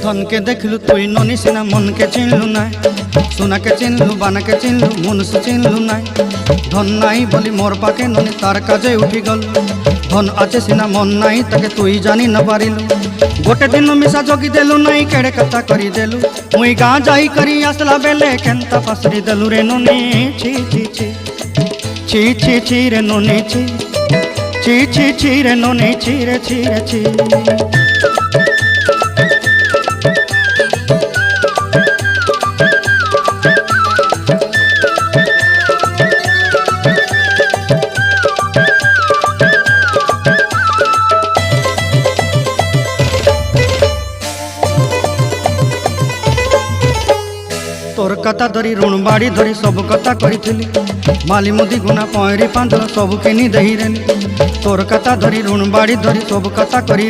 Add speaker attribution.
Speaker 1: धन के देखलु तुई ननी सिना मन के चिन्हलु ना सोना के चिन्हलु बाना के चिन्हलु मनुष्य चिन्हलु ना धन नाई बोली मोर पाके ननी तार काजे उठी गल धन आचे सिना मन नाई ताके तुई जानी न पारिलु गोटे दिन मिसा जोगी देलु नाई केड़े कथा करी देलु मुई गाँ जाई करी आसला बेले केंता पासरी देलु रे ननी छी छी छी छी छी छी रे ननी छी छी छी छी रे ननी छी रे छी रे छी। तोर कथा धरी ऋण बाड़ी धरी सब कथा करी माली मुदी गुना पहरी पांदल सब किनी दही रेली तोर कथा धरी ऋण बाड़ी धरी सब कथा करी